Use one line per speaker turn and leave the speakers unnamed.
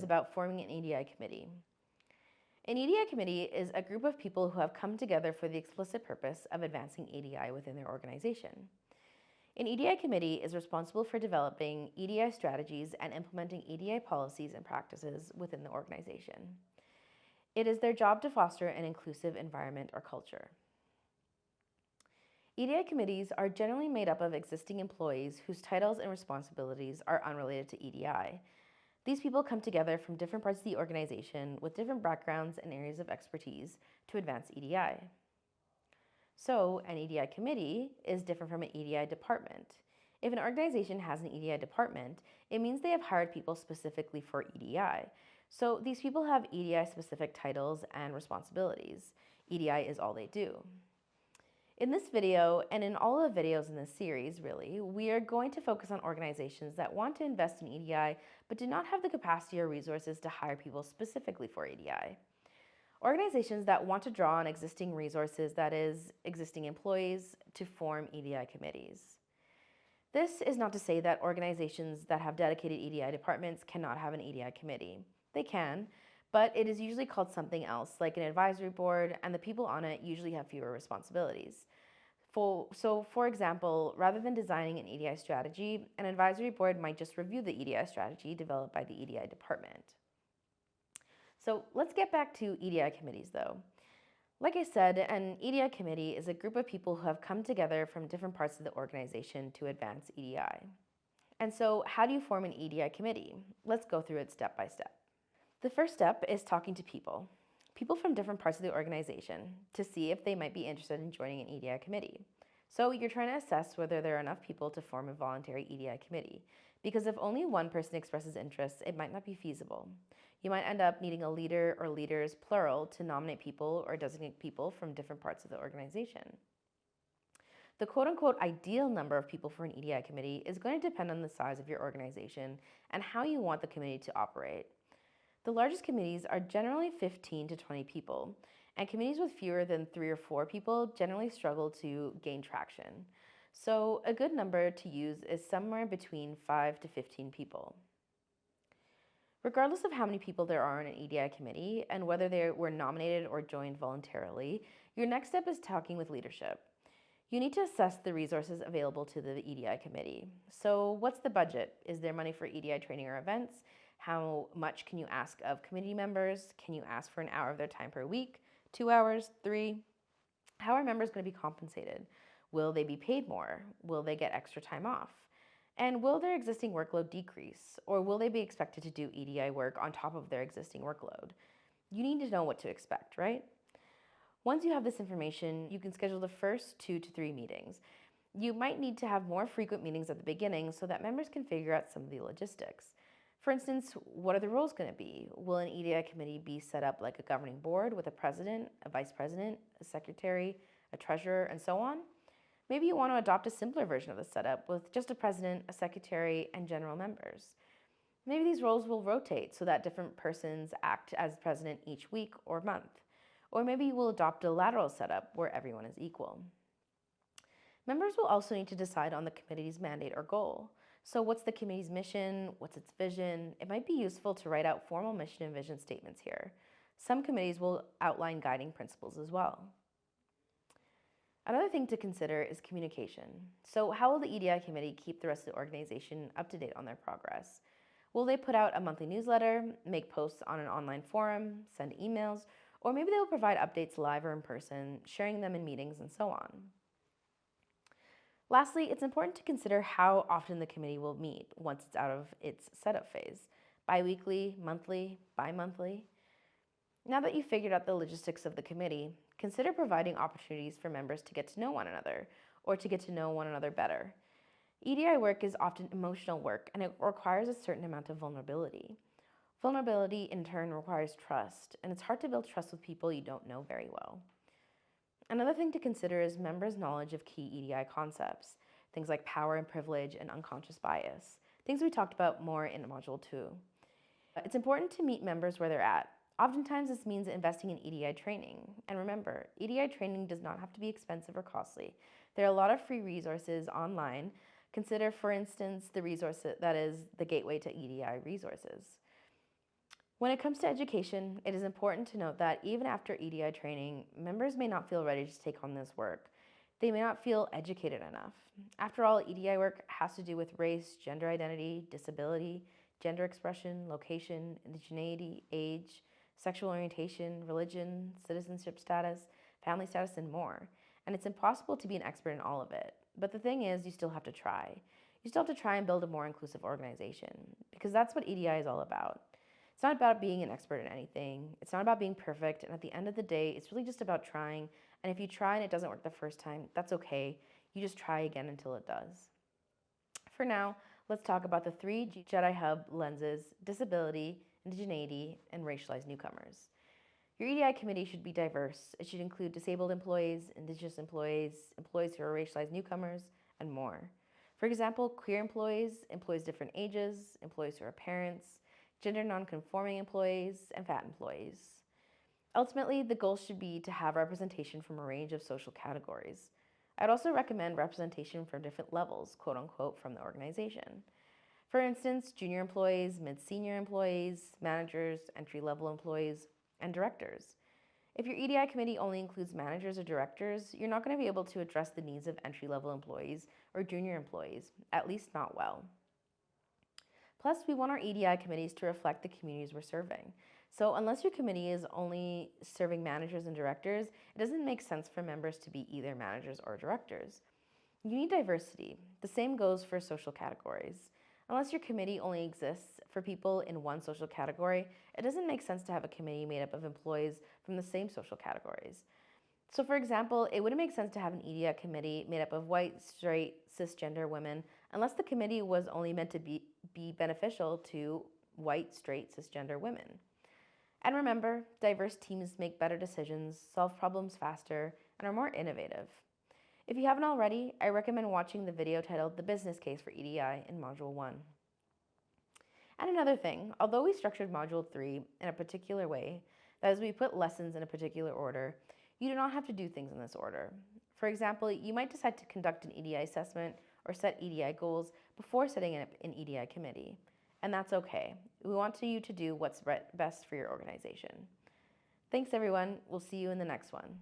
about forming an EDI committee. An EDI committee is a group of people who have come together for the explicit purpose of advancing EDI within their organization. An EDI committee is responsible for developing EDI strategies and implementing EDI policies and practices within the organization. It is their job to foster an inclusive environment or culture. EDI committees are generally made up of existing employees whose titles and responsibilities are unrelated to EDI. These people come together from different parts of the organization with different backgrounds and areas of expertise to advance EDI. So, an EDI committee is different from an EDI department. If an organization has an EDI department, it means they have hired people specifically for EDI. So, these people have EDI-specific titles and responsibilities. EDI is all they do. In this video, and in all of the videos in this series, really, we are going to focus on organizations that want to invest in EDI but do not have the capacity or resources to hire people specifically for EDI. Organizations that want to draw on existing resources, that is, existing employees, to form EDI committees. This is not to say that organizations that have dedicated EDI departments cannot have an EDI committee. They can, but it is usually called something else, like an advisory board, and the people on it usually have fewer responsibilities. For example, rather than designing an EDI strategy, an advisory board might just review the EDI strategy developed by the EDI department. So let's get back to EDI committees though. Like I said, an EDI committee is a group of people who have come together from different parts of the organization to advance EDI. And so how do you form an EDI committee? Let's go through it step by step. The first step is talking to people from different parts of the organization to see if they might be interested in joining an EDI committee. So you're trying to assess whether there are enough people to form a voluntary EDI committee, because if only one person expresses interest, it might not be feasible. You might end up needing a leader or leaders, plural, to nominate people or designate people from different parts of the organization. The quote-unquote ideal number of people for an EDI committee is going to depend on the size of your organization and how you want the committee to operate. The largest committees are generally 15 to 20 people, and committees with fewer than 3 or 4 people generally struggle to gain traction. So a good number to use is somewhere between 5 to 15 people. Regardless of how many people there are in an EDI committee and whether they were nominated or joined voluntarily, your next step is talking with leadership. You need to assess the resources available to the EDI committee. So what's the budget? Is there money for EDI training or events? How much can you ask of committee members? Can you ask for an hour of their time per week? 2 hours? 3? How are members going to be compensated? Will they be paid more? Will they get extra time off? And will their existing workload decrease, or will they be expected to do EDI work on top of their existing workload? You need to know what to expect, right? Once you have this information, you can schedule the first 2 to 3 meetings. You might need to have more frequent meetings at the beginning so that members can figure out some of the logistics. For instance, what are the roles going to be? Will an EDI committee be set up like a governing board with a president, a vice president, a secretary, a treasurer, and so on? Maybe you want to adopt a simpler version of the setup with just a president, a secretary, and general members. Maybe these roles will rotate so that different persons act as president each week or month. Or maybe you will adopt a lateral setup where everyone is equal. Members will also need to decide on the committee's mandate or goal. So what's the committee's mission? What's its vision? It might be useful to write out formal mission and vision statements here. Some committees will outline guiding principles as well. Another thing to consider is communication. So how will the EDI committee keep the rest of the organization up to date on their progress? Will they put out a monthly newsletter, make posts on an online forum, send emails, or maybe they will provide updates live or in person, sharing them in meetings and so on. Lastly, it's important to consider how often the committee will meet once it's out of its setup phase. Bi-weekly, monthly, bi-monthly. Now that you've figured out the logistics of the committee, consider providing opportunities for members to get to know one another or to get to know one another better. EDI work is often emotional work and it requires a certain amount of vulnerability. Vulnerability in turn requires trust, and it's hard to build trust with people you don't know very well. Another thing to consider is members' knowledge of key EDI concepts, things like power and privilege and unconscious bias, things we talked about more in Module 2. It's important to meet members where they're at. Oftentimes this means investing in EDI training. And remember, EDI training does not have to be expensive or costly. There are a lot of free resources online. Consider, for instance, the resource that is the Gateway to EDI resources. When it comes to education, it is important to note that even after EDI training, members may not feel ready to take on this work. They may not feel educated enough. After all, EDI work has to do with race, gender identity, disability, gender expression, location, indigeneity, age, sexual orientation, religion, citizenship status, family status, and more. And it's impossible to be an expert in all of it. But the thing is, you still have to try. You still have to try and build a more inclusive organization, because that's what EDI is all about. It's not about being an expert in anything. It's not about being perfect. And at the end of the day, it's really just about trying. And if you try and it doesn't work the first time, that's okay. You just try again until it does. For now, let's talk about the three Jedi Hub lenses: disability, indigeneity, and racialized newcomers. Your EDI committee should be diverse. It should include disabled employees, indigenous employees, employees who are racialized newcomers, and more. For example, queer employees, employees different ages, employees who are parents, gender nonconforming employees, and fat employees. Ultimately, the goal should be to have representation from a range of social categories. I'd also recommend representation from different levels, quote unquote, from the organization. For instance, junior employees, mid-senior employees, managers, entry-level employees, and directors. If your EDI committee only includes managers or directors, you're not going to be able to address the needs of entry-level employees or junior employees, at least not well. Plus, we want our EDI committees to reflect the communities we're serving. So unless your committee is only serving managers and directors, it doesn't make sense for members to be either managers or directors. You need diversity. The same goes for social categories. Unless your committee only exists for people in one social category, it doesn't make sense to have a committee made up of employees from the same social categories. So for example, it wouldn't make sense to have an EDI committee made up of white, straight, cisgender women unless the committee was only meant to be beneficial to white, straight, cisgender women. And remember, diverse teams make better decisions, solve problems faster, and are more innovative. If you haven't already, I recommend watching the video titled The Business Case for EDI in Module 1. And another thing, although we structured Module 3 in a particular way, that is, we put lessons in a particular order, you do not have to do things in this order. For example, you might decide to conduct an EDI assessment or set EDI goals before setting up an EDI committee. And that's okay. We want you to do what's best for your organization. Thanks, everyone. We'll see you in the next one.